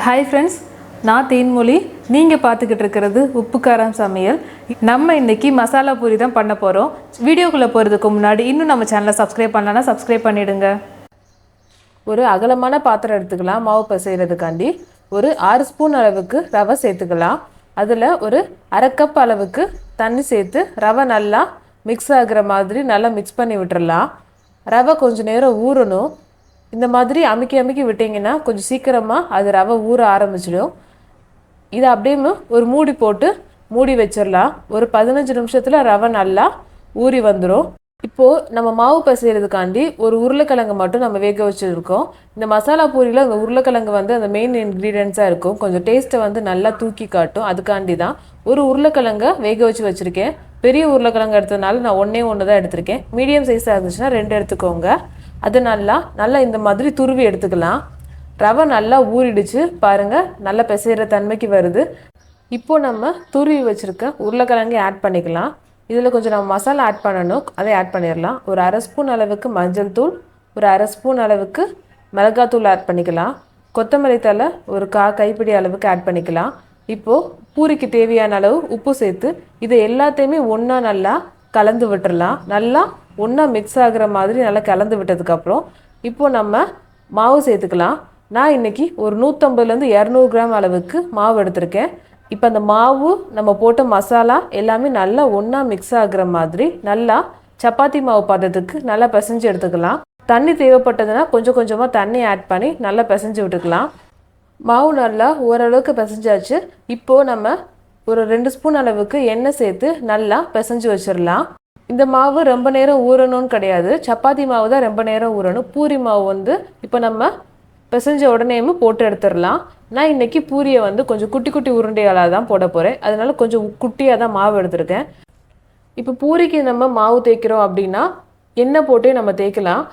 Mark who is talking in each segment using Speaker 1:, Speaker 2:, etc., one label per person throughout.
Speaker 1: Hi friends, நான் தேன்மொழி. நீங்கள் பார்த்துக்கிட்டு இருக்கிறது உப்பு காரம் சமையல். நம்ம இன்னைக்கு மசாலா பூரி தான் பண்ண போகிறோம். வீடியோக்குள்ளே போகிறதுக்கு முன்னாடி இன்னும் நம்ம சேனலை சப்ஸ்கிரைப் பண்ணலன்னா சப்ஸ்கிரைப் பண்ணிவிடுங்க. ஒரு அகலமான பாத்திரம் எடுத்துக்கலாம். மாவு பிசைகிறதுக்காண்டி ஒரு 6 ஸ்பூன் அளவுக்கு ரவை சேர்த்துக்கலாம். அதில் ஒரு அரை கப் அளவுக்கு தண்ணி சேர்த்து ரவை நல்லா மிக்ஸ் ஆகிற மாதிரி நல்லா மிக்ஸ் பண்ணி விட்டுறலாம். ரவை கொஞ்சம் நேரம் ஊறணும். இந்த மாதிரி அமுக்கி விட்டிங்கன்னா கொஞ்சம் சீக்கிரமாக அது ரவை ஊற ஆரம்பிச்சிடும். இதை அப்படியே ஒரு மூடி போட்டு மூடி வச்சிடலாம். ஒரு 15 நிமிஷத்தில் ரவை நல்லா ஊறி வந்துடும். இப்போது நம்ம மாவு பிசைகிறதுக்காண்டி ஒரு உருளைக்கிழங்கு மட்டும் நம்ம வேக வச்சுருக்கோம். இந்த மசாலா பூரியில் அந்த உருளைக்கிழங்கு அந்த மெயின் இன்க்ரீடியன்ஸாக இருக்கும். கொஞ்சம் டேஸ்ட்டை நல்லா தூக்கி காட்டும். அதுக்காண்டி தான் ஒரு உருளைக்கிழங்கை வேக வச்சுருக்கேன். பெரிய உருளைக்கிழங்கு எடுத்ததுனால நான் ஒன்று தான் எடுத்திருக்கேன். மீடியம் சைஸாக இருந்துச்சுன்னா 2 எடுத்துக்கோங்க. அது நல்லா இந்த மாதிரி துருவி எடுத்துக்கலாம். ரவை நல்லா ஊறிடுச்சு பாருங்கள், நல்லா பிசைகிற தன்மைக்கு வருது. இப்போது நம்ம துருவி வச்சுருக்க உருளைக்கிழங்கு ஆட் பண்ணிக்கலாம். இதில் கொஞ்சம் நம்ம மசாலா ஆட் பண்ணணும், அதை ஆட் பண்ணிடலாம். ஒரு அரை ஸ்பூன் அளவுக்கு மஞ்சள் தூள், ஒரு அரை ஸ்பூன் அளவுக்கு மிளகாத்தூள் ஆட் பண்ணிக்கலாம். கொத்தமல்லி தழை ஒரு கைப்பிடி அளவுக்கு ஆட் பண்ணிக்கலாம். இப்போது பூரிக்கு தேவையான அளவு உப்பு சேர்த்து இதை எல்லாத்தையுமே ஒன்றா நல்லா கலந்து விட்டுறலாம். நல்லா ஒன்றா மிக்ஸ் ஆகிற மாதிரி நல்லா கலந்து விட்டதுக்கப்புறம் இப்போது நம்ம மாவு சேர்த்துக்கலாம். நான் இன்றைக்கி ஒரு 150லேருந்து 200 கிராம் அளவுக்கு மாவு எடுத்திருக்கேன். இப்போ அந்த மாவு நம்ம போட்ட மசாலா எல்லாமே நல்லா ஒன்றா மிக்ஸ் ஆகிற மாதிரி நல்லா சப்பாத்தி மாவு பதத்துக்கு நல்லா பிசைஞ்சு எடுத்துக்கலாம். தண்ணி தேவைப்பட்டதுன்னா கொஞ்சம் கொஞ்சமாக தண்ணி ஆட் பண்ணி நல்லா பிசைஞ்சு விட்டுக்கலாம். மாவு நல்லா ஓரளவுக்கு பிசைஞ்சாச்சு. இப்போது நம்ம ஒரு 2 ஸ்பூன் அளவுக்கு எண்ணெய் சேர்த்து நல்லா பிசைஞ்சு வச்சிடலாம். இந்த மாவு ரொம்ப நேரம் ஊறணும்னு கிடையாது. சப்பாத்தி மாவு தான் ரொம்ப நேரம் ஊறணும். பூரி மாவு இப்போ நம்ம பிசைஞ்ச உடனேயுமே போட்டு எடுத்துடலாம். நான் இன்றைக்கி பூரியை கொஞ்சம் குட்டி குட்டி உருண்டைகளாக தான் போட போகிறேன். அதனால கொஞ்சம் குட்டியாக தான் மாவு எடுத்துருக்கேன். இப்போ பூரிக்கு நம்ம மாவு தேய்க்கிறோம் அப்படின்னா எண்ணெய் போட்டே நம்ம தேய்க்கலாம்.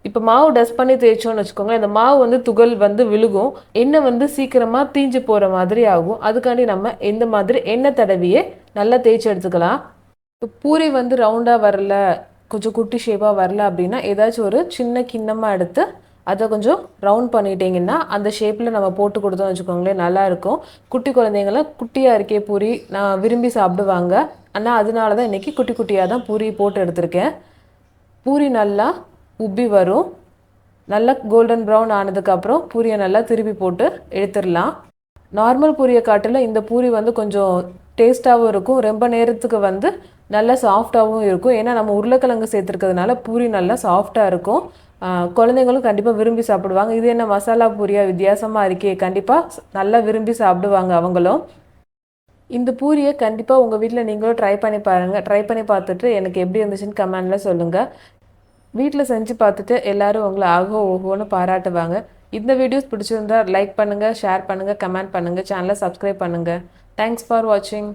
Speaker 1: இப்போ மாவு டஸ்ட் பண்ணி தேய்ச்சோன்னு வச்சுக்கோங்களேன், இந்த மாவு துகள் விழுகும். எண்ணெய் சீக்கிரமாக தீஞ்சு போகிற மாதிரி ஆகும். அதுக்காண்டி நம்ம இந்த மாதிரி எண்ணெய் தடவியே நல்லா தேய்ச்சி எடுத்துக்கலாம். இப்போ பூரி ரவுண்டாக வரல, கொஞ்சம் குட்டி ஷேப்பாக வரல அப்படின்னா ஏதாச்சும் ஒரு சின்ன கிண்ணமாக எடுத்து அதை கொஞ்சம் ரவுண்ட் பண்ணிட்டீங்கன்னா அந்த ஷேப்பில் நம்ம போட்டு கொடுத்தோம்னு வச்சுக்கோங்களேன், நல்லாயிருக்கும். குட்டி குழந்தைங்களாம் குட்டியாக இருக்கே பூரி நான் விரும்பி சாப்பிடுவாங்க. ஆனால் அதனால தான் இன்றைக்கி குட்டி குட்டியாக தான் பூரி போட்டு எடுத்திருக்கேன். பூரி நல்லா உப்பி வரும். நல்லா கோல்டன் ப்ரௌன் ஆனதுக்கப்புறம் பூரியை நல்லா திருப்பி போட்டு எடுத்துடலாம். நார்மல் பூரியை காட்டில் இந்த பூரி கொஞ்சம் டேஸ்ட்டாகவும் இருக்கும். ரொம்ப நேரத்துக்கு நல்லா சாஃப்டாகவும் இருக்கும். ஏன்னா நம்ம உருளைக்கிழங்கு சேர்த்துருக்கிறதுனால பூரி நல்லா சாஃப்டாக இருக்கும். குழந்தைங்களும் கண்டிப்பாக விரும்பி சாப்பிடுவாங்க. இது என்ன மசாலா பூரியாக வித்தியாசமாக இருக்கே, கண்டிப்பாக நல்லா விரும்பி சாப்பிடுவாங்க அவங்களும். இந்த பூரியை கண்டிப்பாக உங்கள் வீட்டில் நீங்களும் ட்ரை பண்ணி பாருங்கள். ட்ரை பண்ணி பார்த்துட்டு எனக்கு எப்படி இருந்துச்சுன்னு கமெண்டில் சொல்லுங்கள். வீட்டில் செஞ்சு பார்த்துட்டு எல்லோரும் உங்களை ஓஹோன்னு பாராட்டுவாங்க. இந்த வீடியோஸ் பிடிச்சிருந்தா லைக் பண்ணுங்கள், ஷேர் பண்ணுங்கள், கமெண்ட் பண்ணுங்கள், சேனலை சப்ஸ்கிரைப் பண்ணுங்கள். தேங்க்ஸ் ஃபார் வாட்சிங்.